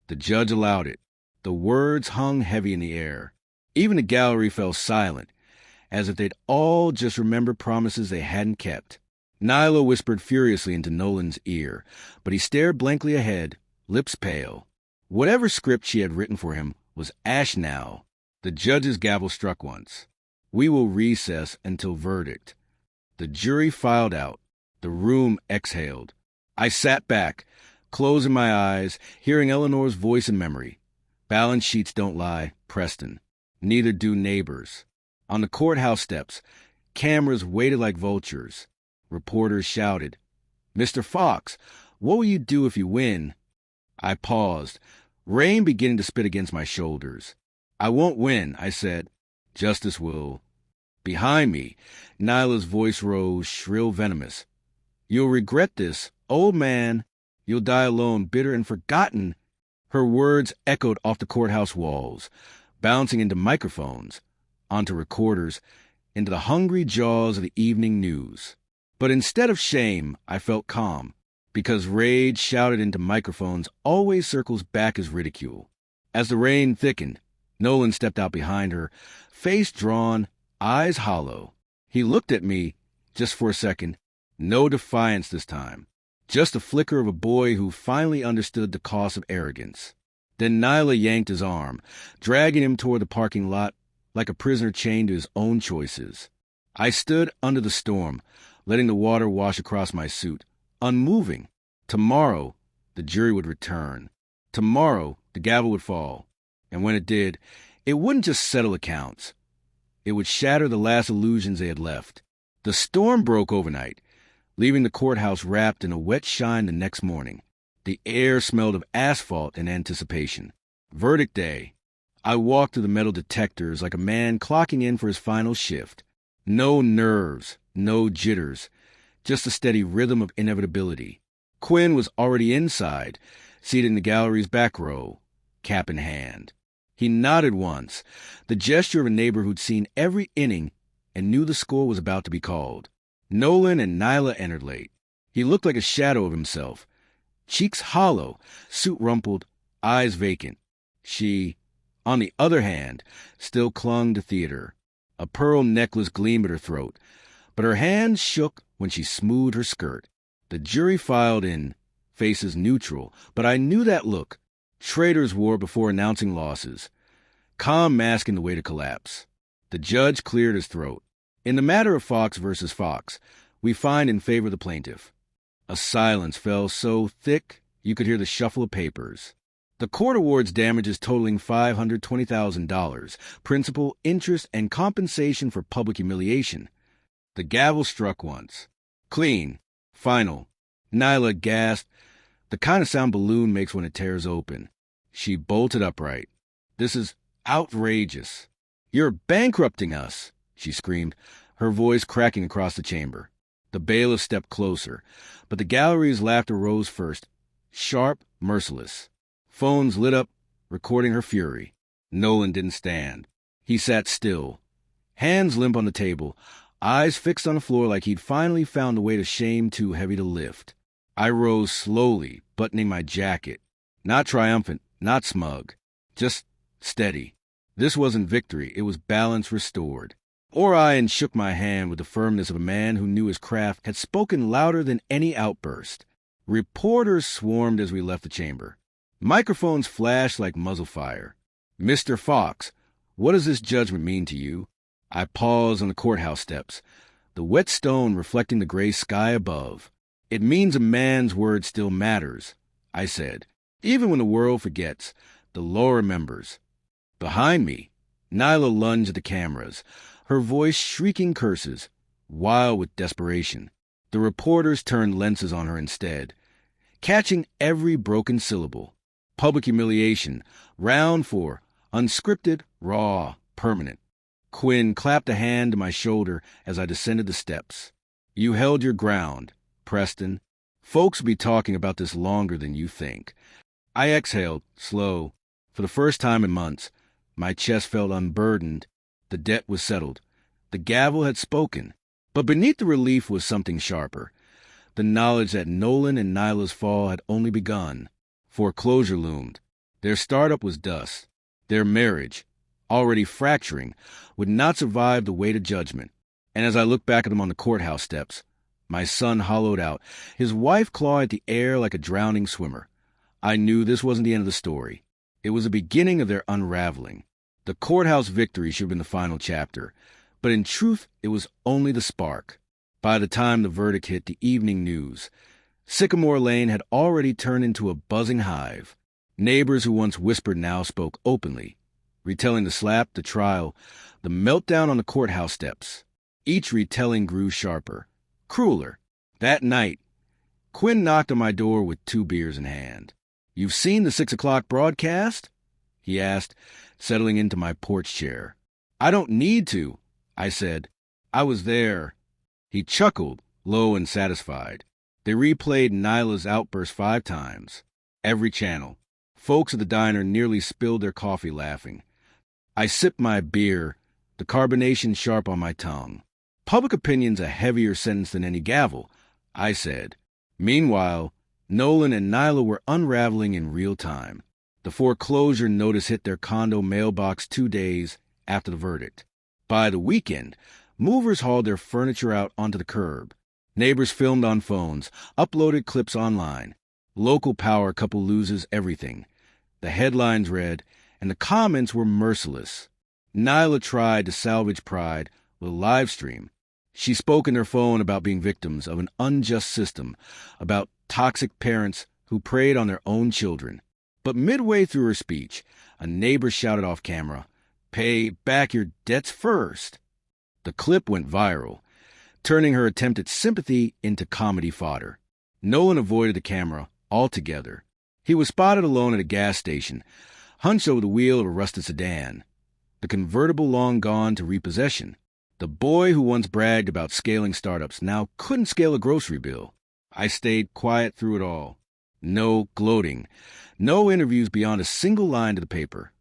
The judge allowed it. The words hung heavy in the air. Even the gallery fell silent, as if they'd all just remembered promises they hadn't kept. Nyla whispered furiously into Nolan's ear, but he stared blankly ahead, lips pale. Whatever script she had written for him was ash now. The judge's gavel struck once. We will recess until verdict. The jury filed out. The room exhaled. I sat back, closing my eyes, hearing Eleanor's voice in memory. Balance sheets don't lie, Preston. Neither do neighbors. On the courthouse steps, cameras waited like vultures. Reporters shouted, Mr. Fox, what will you do if you win? I paused, rain beginning to spit against my shoulders. I won't win, I said. Justice will. Behind me, Nyla's voice rose, shrill, venomous. You'll regret this, old man. You'll die alone, bitter and forgotten. Her words echoed off the courthouse walls, bouncing into microphones, onto recorders, into the hungry jaws of the evening news. But instead of shame, I felt calm, because rage shouted into microphones always circles back as ridicule. As the rain thickened, Nolan stepped out behind her, face drawn, eyes hollow. He looked at me, just for a second, no defiance this time, just a flicker of a boy who finally understood the cost of arrogance. Then Nyla yanked his arm, dragging him toward the parking lot like a prisoner chained to his own choices. I stood under the storm, letting the water wash across my suit, unmoving. Tomorrow, the jury would return. Tomorrow, the gavel would fall. And when it did, it wouldn't just settle accounts. It would shatter the last illusions they had left. The storm broke overnight, leaving the courthouse wrapped in a wet shine the next morning. The air smelled of asphalt and anticipation. Verdict day. I walked through the metal detectors like a man clocking in for his final shift. No nerves, no jitters, just a steady rhythm of inevitability. Quinn was already inside, seated in the gallery's back row, cap in hand. He nodded once, the gesture of a neighbor who'd seen every inning and knew the score was about to be called. Nolan and Nyla entered late. He looked like a shadow of himself, cheeks hollow, suit rumpled, eyes vacant. She, on the other hand, still clung to theater. A pearl necklace gleamed at her throat, but her hands shook when she smoothed her skirt. The jury filed in, faces neutral, but I knew that look. Traitors wore before announcing losses, calm masking the way to collapse. The judge cleared his throat. In the matter of Fox versus Fox, we find in favor of the plaintiff. A silence fell so thick you could hear the shuffle of papers. The court awards damages totaling $520,000, principal, interest, and compensation for public humiliation. The gavel struck once. Clean. Final. Nyla gasped, the kind of sound balloon makes when it tears open. She bolted upright. This is outrageous. You're bankrupting us, she screamed, her voice cracking across the chamber. The bailiff stepped closer, but the gallery's laughter rose first, sharp, merciless. Phones lit up, recording her fury. Nolan didn't stand. He sat still, hands limp on the table, eyes fixed on the floor like he'd finally found a weight of shame too heavy to lift. I rose slowly, buttoning my jacket. Not triumphant, not smug, just steady. This wasn't victory, it was balance restored. Orion shook my hand with the firmness of a man who knew his craft had spoken louder than any outburst. Reporters swarmed as we left the chamber. Microphones flashed like muzzle fire. Mr. Fox, what does this judgment mean to you? I paused on the courthouse steps, the wet stone reflecting the gray sky above. It means a man's word still matters, I said. Even when the world forgets, the law remembers. Behind me, Nyla lunged at the cameras, her voice shrieking curses, wild with desperation. The reporters turned lenses on her instead, catching every broken syllable. Public humiliation, round 4, unscripted, raw, permanent. Quinn clapped a hand to my shoulder as I descended the steps. You held your ground, Preston. Folks will be talking about this longer than you think. I exhaled, slow. For the first time in months, my chest felt unburdened. The debt was settled. The gavel had spoken. But beneath the relief was something sharper. The knowledge that Nolan and Nyla's fall had only begun. Foreclosure loomed. Their startup was dust. Their marriage, already fracturing, would not survive the weight of judgment. And as I looked back at them on the courthouse steps, my son hollowed out, his wife clawed at the air like a drowning swimmer. I knew this wasn't the end of the story. It was the beginning of their unraveling. The courthouse victory should have been the final chapter, but in truth, it was only the spark. By the time the verdict hit the evening news, Sycamore Lane had already turned into a buzzing hive. Neighbors who once whispered now spoke openly, retelling the slap, the trial, the meltdown on the courthouse steps. Each retelling grew sharper, crueler. That night, Quinn knocked on my door with 2 beers in hand. "You've seen the 6 o'clock broadcast?" he asked, settling into my porch chair. "I don't need to," I said. "I was there." He chuckled, low and satisfied. They replayed Nyla's outburst 5 times. Every channel. Folks at the diner nearly spilled their coffee laughing. I sipped my beer, the carbonation sharp on my tongue. "Public opinion's a heavier sentence than any gavel," I said. Meanwhile, Nolan and Nyla were unraveling in real time. The foreclosure notice hit their condo mailbox 2 days after the verdict. By the weekend, movers hauled their furniture out onto the curb. Neighbors filmed on phones, uploaded clips online. Local power couple loses everything. The headlines read, and the comments were merciless. Nyla tried to salvage pride with a live stream. She spoke in her phone about being victims of an unjust system, about toxic parents who preyed on their own children. But midway through her speech, a neighbor shouted off camera, "Pay back your debts first." The clip went viral, turning her attempt at sympathy into comedy fodder. Nolan avoided the camera altogether. He was spotted alone at a gas station, hunched over the wheel of a rusted sedan, the convertible long gone to repossession. The boy who once bragged about scaling startups now couldn't scale a grocery bill. I stayed quiet through it all. No gloating, no interviews beyond a single line to the paper.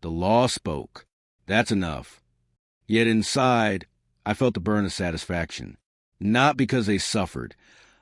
The law spoke. That's enough. Yet inside, I felt the burn of satisfaction. Not because they suffered,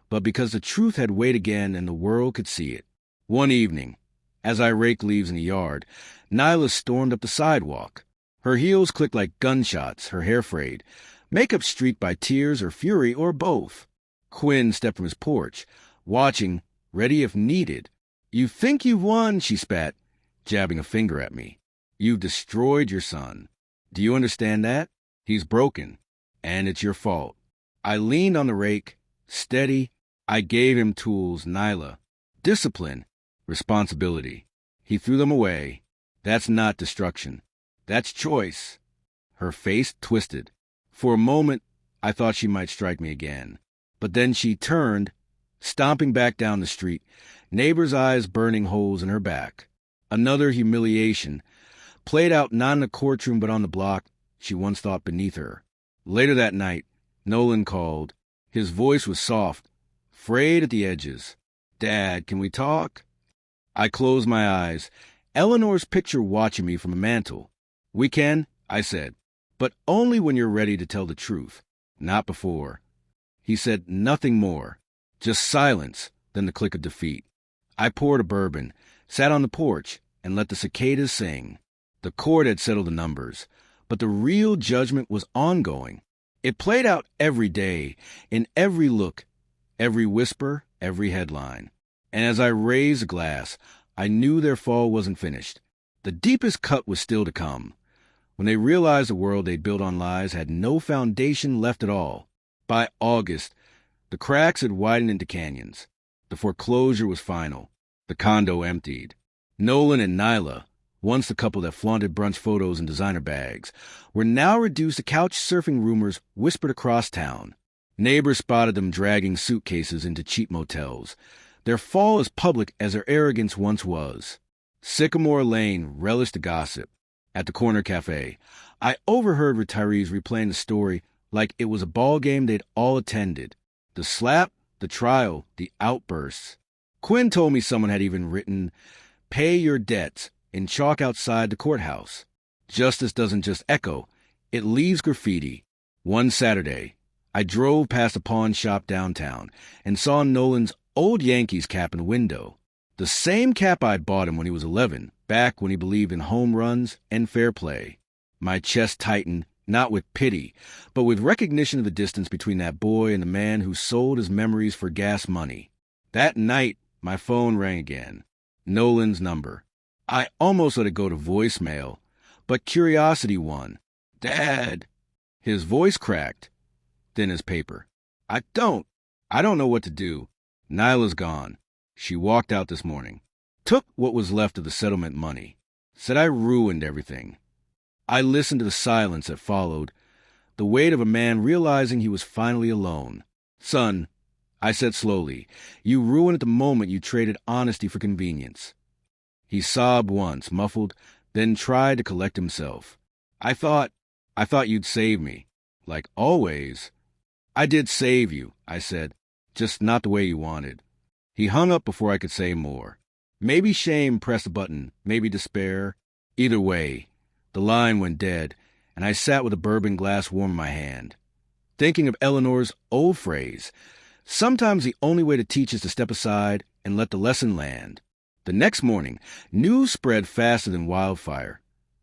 but because the truth had weight again and the world could see it. One evening, as I raked leaves in the yard, Nyla stormed up the sidewalk. Her heels clicked like gunshots, her hair frayed, makeup streaked by tears or fury or both. Quinn stepped from his porch, watching, ready if needed. "You think you've won," she spat, jabbing a finger at me. "You've destroyed your son. Do you understand that? He's broken, and it's your fault." I leaned on the rake, steady. I gave him tools, Nyla. Discipline, responsibility. He threw them away. That's not destruction. That's choice. Her face twisted. For a moment, I thought she might strike me again. But then she turned, stomping back down the street, neighbors' eyes burning holes in her back. Another humiliation, played out not in the courtroom but on the block she once thought beneath her. Later that night, Nolan called. His voice was soft, frayed at the edges. "Dad, can we talk?" I closed my eyes, Eleanor's picture watching me from a mantel. "We can," I said, "but only when you're ready to tell the truth, not before." He said nothing more, just silence, then the click of defeat. I poured a bourbon, sat on the porch, and let the cicadas sing. The court had settled the numbers, but the real judgment was ongoing. It played out every day, in every look, every whisper, every headline. And as I raised a glass, I knew their fall wasn't finished. The deepest cut was still to come, when they realized the world they'd built on lies had no foundation left at all. By August, the cracks had widened into canyons. The foreclosure was final. The condo emptied. Nolan and Nyla, once the couple that flaunted brunch photos in designer bags, were now reduced to couch-surfing rumors whispered across town. Neighbors spotted them dragging suitcases into cheap motels, their fall as public as their arrogance once was. Sycamore Lane relished the gossip. At the corner cafe, I overheard retirees replaying the story like it was a ball game they'd all attended. The slap, the trial, the outbursts. Quinn told me someone had even written, "Pay your debts," in chalk outside the courthouse. Justice doesn't just echo, it leaves graffiti. One Saturday, I drove past a pawn shop downtown and saw Nolan's old Yankees cap in the window. The same cap I'd bought him when he was 11, back when he believed in home runs and fair play. My chest tightened, not with pity, but with recognition of the distance between that boy and the man who sold his memories for gas money. That night, my phone rang again. Nolan's number. I almost let it go to voicemail, but curiosity won. "Dad." His voice cracked, thin as paper. I don't know what to do. Nyla's gone. She walked out this morning. Took what was left of the settlement money. Said I ruined everything. I listened to the silence that followed, the weight of a man realizing he was finally alone. "Son," I said slowly, "you ruined at the moment you traded honesty for convenience." He sobbed once, muffled, then tried to collect himself. I thought you'd save me. Like always." "I did save you," I said, "just not the way you wanted." He hung up before I could say more. Maybe shame pressed a button, maybe despair. Either way, the line went dead, and I sat with a bourbon glass warm in my hand, thinking of Eleanor's old phrase, "Sometimes the only way to teach is to step aside and let the lesson land." The next morning, news spread faster than wildfire.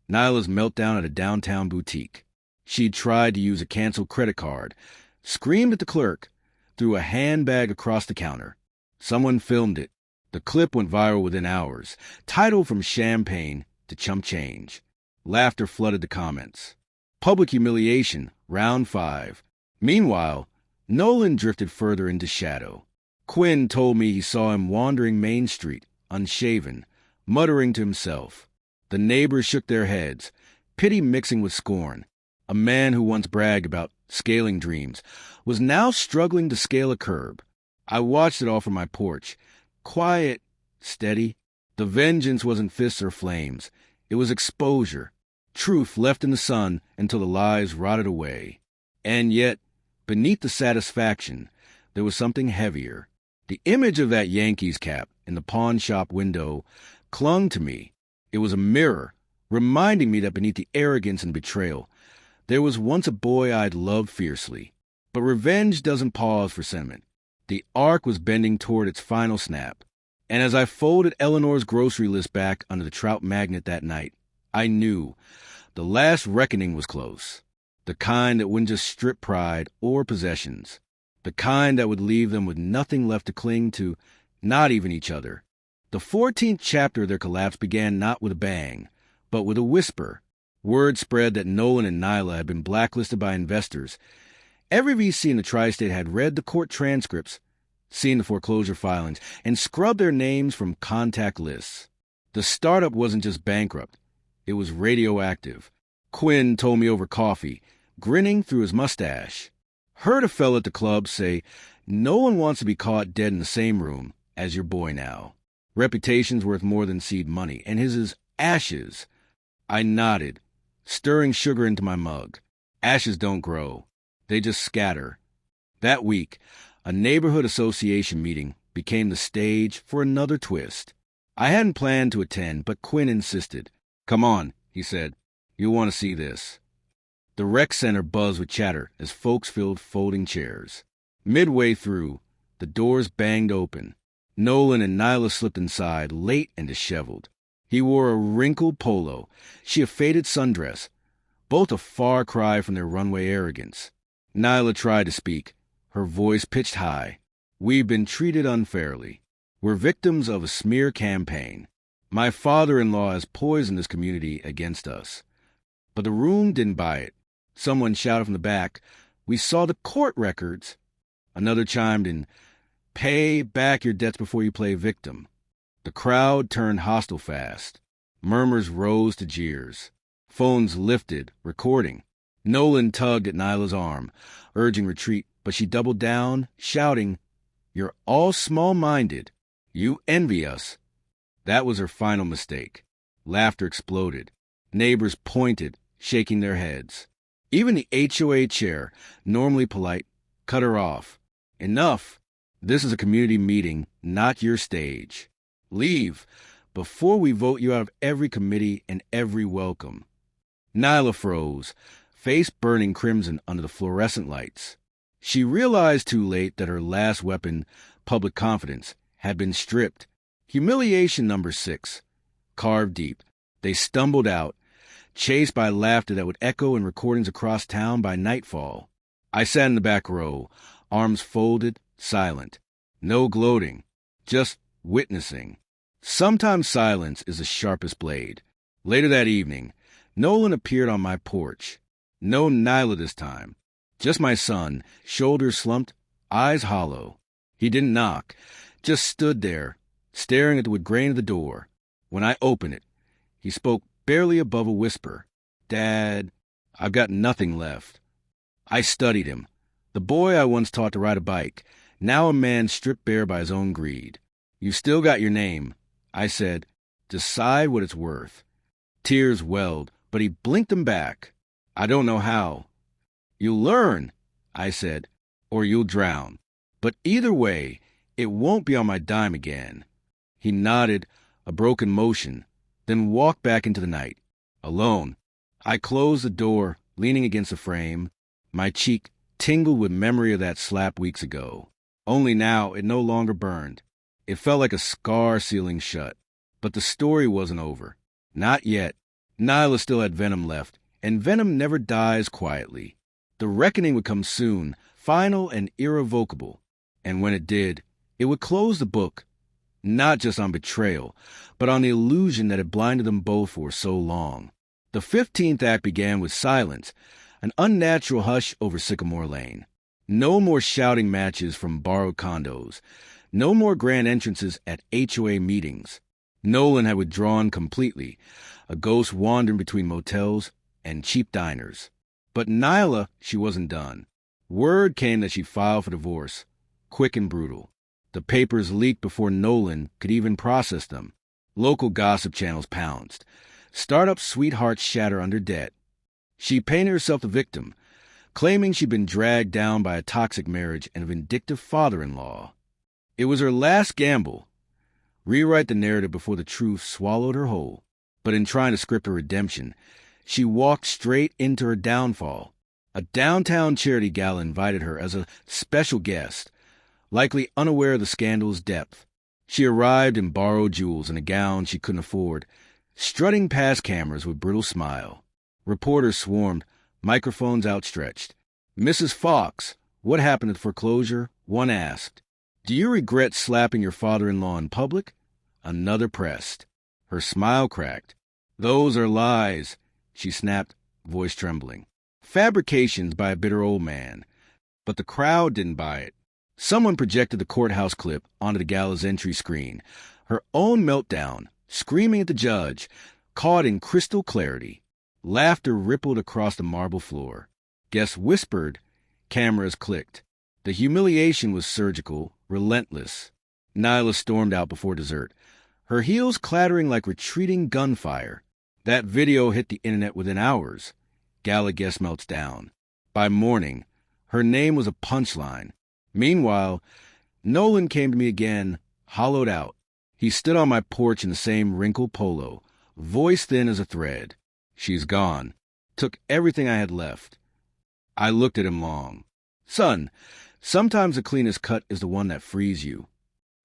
Nyla's meltdown at a downtown boutique. She'd tried to use a canceled credit card, screamed at the clerk, threw a handbag across the counter. Someone filmed it. The clip went viral within hours, titled "From Champagne to Chump Change." Laughter flooded the comments. Public humiliation, round 5. Meanwhile, Nolan drifted further into shadow. Quinn told me he saw him wandering Main Street, unshaven, muttering to himself. The neighbors shook their heads, pity mixing with scorn. A man who once bragged about scaling dreams was now struggling to scale a curb. I watched it all from my porch. Quiet, steady. The vengeance wasn't fists or flames. It was exposure. Truth left in the sun until the lies rotted away. And yet, beneath the satisfaction, there was something heavier. The image of that Yankees cap in the pawn shop window clung to me. It was a mirror, reminding me that beneath the arrogance and betrayal, there was once a boy I'd loved fiercely. But revenge doesn't pause for sentiment. The arc was bending toward its final snap. And as I folded Eleanor's grocery list back under the trout magnet that night, I knew the last reckoning was close. The kind that wouldn't just strip pride or possessions. The kind that would leave them with nothing left to cling to, not even each other. The 14th chapter of their collapse began not with a bang, but with a whisper. Word spread that Nolan and Nyla had been blacklisted by investors. Every VC in the tri-state had read the court transcripts, seen the foreclosure filings, and scrubbed their names from contact lists. The startup wasn't just bankrupt. It was radioactive. Quinn told me over coffee, grinning through his mustache. Heard a fella at the club say, no one wants to be caught dead in the same room as your boy now. Reputation's worth more than seed money, and his is ashes. I nodded, stirring sugar into my mug. Ashes don't grow. They just scatter. That week, a neighborhood association meeting became the stage for another twist. I hadn't planned to attend, but Quinn insisted. Come on, he said. You'll want to see this. The rec center buzzed with chatter as folks filled folding chairs. Midway through, the doors banged open. Nolan and Nyla slipped inside, late and disheveled. He wore a wrinkled polo, she a faded sundress, both a far cry from their runway arrogance. Nyla tried to speak, her voice pitched high. We've been treated unfairly. We're victims of a smear campaign. My father-in-law has poisoned this community against us. But the room didn't buy it. Someone shouted from the back, we saw the court records. Another chimed in, pay back your debts before you play victim. The crowd turned hostile fast. Murmurs rose to jeers. Phones lifted, recording. Nolan tugged at Nyla's arm, urging retreat, but she doubled down, shouting, you're all small-minded. You envy us. That was her final mistake. Laughter exploded. Neighbors pointed, shaking their heads. Even the HOA chair, normally polite, cut her off. Enough. This is a community meeting, not your stage. Leave, before we vote you out of every committee and every welcome. Nyla froze, face burning crimson under the fluorescent lights. She realized too late that her last weapon, public confidence, had been stripped. Humiliation number 6. Carved deep, they stumbled out, chased by laughter that would echo in recordings across town by nightfall. I sat in the back row, arms folded, silent. No gloating, just witnessing. Sometimes silence is the sharpest blade. Later that evening, Nolan appeared on my porch. No Nyla this time. Just my son, shoulders slumped, eyes hollow. He didn't knock, just stood there, staring at the wood grain of the door. When I opened it, he spoke barely above a whisper. Dad, I've got nothing left. I studied him. The boy I once taught to ride a bike, now a man stripped bare by his own greed. You still got your name, I said. Decide what it's worth. Tears welled, but he blinked them back. I don't know how. You'll learn, I said, or you'll drown. But either way, it won't be on my dime again. He nodded, a broken motion, then walked back into the night. Alone. I closed the door, leaning against the frame. My cheek tingled with memory of that slap weeks ago. Only now it no longer burned. It felt like a scar sealing shut. But the story wasn't over. Not yet. Nyla still had venom left, and venom never dies quietly. The reckoning would come soon, final and irrevocable. And when it did, it would close the book, not just on betrayal, but on the illusion that had blinded them both for so long. The 15th act began with silence, an unnatural hush over Sycamore Lane. No more shouting matches from borrowed condos. No more grand entrances at HOA meetings. Nolan had withdrawn completely, a ghost wandering between motels and cheap diners. But Nyla, she wasn't done. Word came that she filed for divorce, quick and brutal. The papers leaked before Nolan could even process them. Local gossip channels pounced. Startup sweethearts shatter under debt. She painted herself the victim, claiming she'd been dragged down by a toxic marriage and a vindictive father-in-law. It was her last gamble. Rewrite the narrative before the truth swallowed her whole. But in trying to script her redemption, she walked straight into her downfall. A downtown charity gala invited her as a special guest, likely unaware of the scandal's depth. She arrived in borrowed jewels and a gown she couldn't afford, strutting past cameras with brittle smile. Reporters swarmed, microphones outstretched. Mrs. Fox, what happened at the foreclosure? One asked. Do you regret slapping your father-in-law in public? Another pressed. Her smile cracked. Those are lies, she snapped, voice trembling. Fabrications by a bitter old man. But the crowd didn't buy it. Someone projected the courthouse clip onto the gala's entry screen. Her own meltdown, screaming at the judge, caught in crystal clarity. Laughter rippled across the marble floor. Guests whispered, Cameras clicked. The humiliation was surgical, relentless. Nyla stormed out before dessert, her heels clattering like retreating gunfire. That video hit the internet within hours. Gala guest melts down. By morning, her name was a punchline. Meanwhile, Nolan came to me again, hollowed out. He stood on my porch in the same wrinkled polo, voice thin as a thread. She's gone. Took everything I had left. I looked at him long. Son, sometimes the cleanest cut is the one that frees you.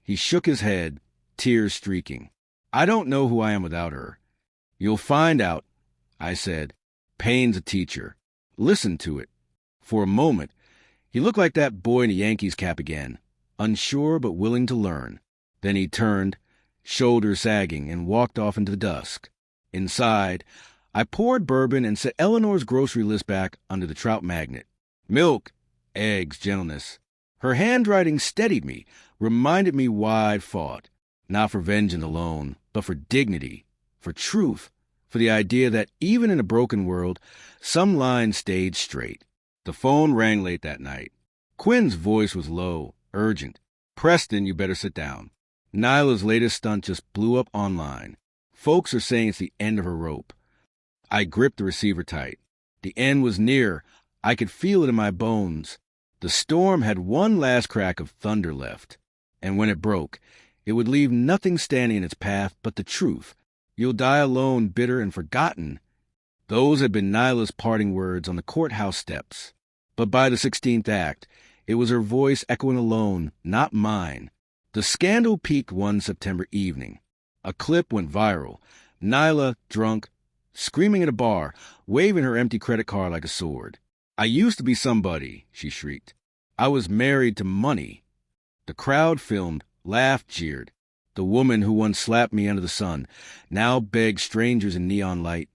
He shook his head, tears streaking. I don't know who I am without her. You'll find out, I said. Pain's a teacher. Listen to it. For a moment, he looked like that boy in a Yankees cap again, unsure but willing to learn. Then he turned, shoulders sagging, and walked off into the dusk. Inside, I poured bourbon and set Eleanor's grocery list back under the trout magnet. Milk, eggs, gentleness. Her handwriting steadied me, reminded me why I'd fought. Not for vengeance alone, but for dignity, for truth, for the idea that even in a broken world, some lines stayed straight. The phone rang late that night. Quinn's voice was low, urgent. Preston, you better sit down. Nyla's latest stunt just blew up online. Folks are saying it's the end of her rope. I gripped the receiver tight. The end was near. I could feel it in my bones. The storm had one last crack of thunder left. And when it broke, it would leave nothing standing in its path but the truth. You'll die alone, bitter and forgotten. Those had been Nyla's parting words on the courthouse steps. But by the 16th act, it was her voice echoing alone, not mine. The scandal peaked one September evening. A clip went viral. Nyla, drunk, screaming at a bar, waving her empty credit card like a sword. I used to be somebody, she shrieked. I was married to money. The crowd filmed, laughed, jeered. The woman who once slapped me under the sun now begged strangers in neon light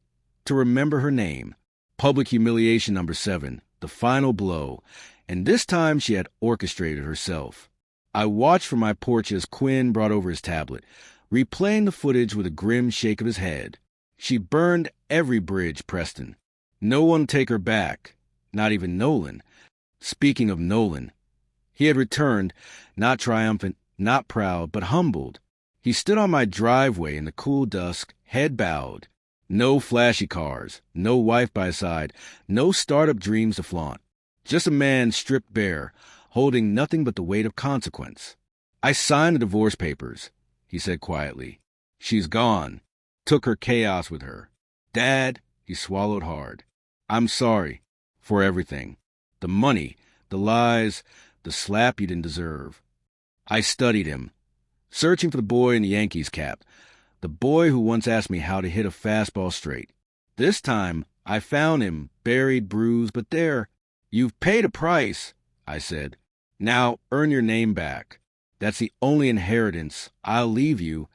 to remember her name. Public humiliation number 7, the final blow, and this time she had orchestrated herself. I watched from my porch as Quinn brought over his tablet, replaying the footage with a grim shake of his head. She burned every bridge, Preston. No one take her back, not even Nolan. Speaking of Nolan, he had returned, not triumphant, not proud, but humbled. He stood on my driveway in the cool dusk, head bowed. No flashy cars, no wife by his side, no startup dreams to flaunt. Just a man stripped bare, holding nothing but the weight of consequence. I signed the divorce papers, he said quietly. She's gone. Took her chaos with her. Dad, he swallowed hard. I'm sorry for everything. The money, the lies, the slap you didn't deserve. I studied him, searching for the boy in the Yankees cap, the boy who once asked me how to hit a fastball straight. This time, I found him, buried, bruised, but there. You've paid a price, I said. Now earn your name back. That's the only inheritance I'll leave you.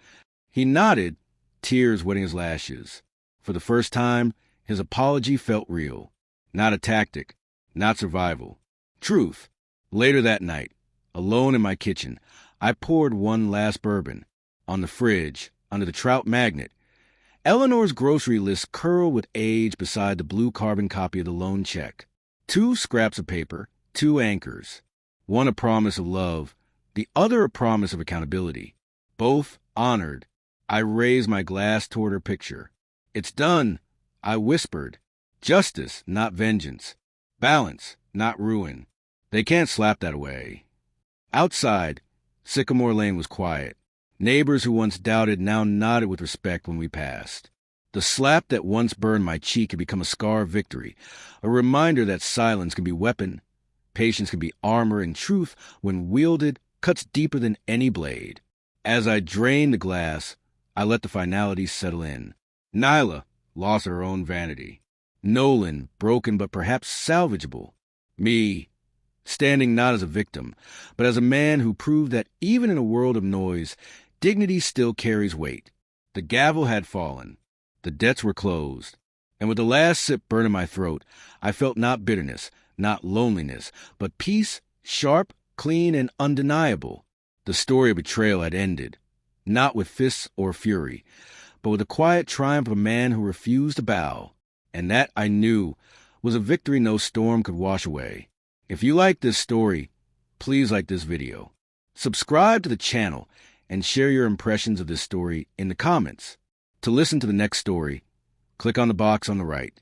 He nodded, tears wetting his lashes. For the first time, his apology felt real. Not a tactic, not survival. Truth. Later that night, alone in my kitchen, I poured one last bourbon. On the fridge, under the trout magnet, Eleanor's grocery list curled with age beside the blue carbon copy of the loan check. 2 scraps of paper, 2 anchors. One a promise of love, the other a promise of accountability. Both honored. I raised my glass toward her picture. It's done, I whispered. Justice, not vengeance. Balance, not ruin. They can't slap that away. Outside, Sycamore Lane was quiet. Neighbors who once doubted now nodded with respect when we passed. The slap that once burned my cheek had become a scar of victory, a reminder that silence can be weapon, patience can be armor, and truth, when wielded, cuts deeper than any blade. As I drained the glass, I let the finalities settle in. Nyla lost her own vanity. Nolan, broken but perhaps salvageable. Me, standing not as a victim, but as a man who proved that even in a world of noise, dignity still carries weight. The gavel had fallen. The debts were closed. And with the last sip burning my throat, I felt not bitterness, not loneliness, but peace, sharp, clean, and undeniable. The story of betrayal had ended, not with fists or fury, but with the quiet triumph of a man who refused to bow. And that, I knew, was a victory no storm could wash away. If you like this story, please like this video. Subscribe to the channel and share your impressions of this story in the comments. To listen to the next story, click on the box on the right.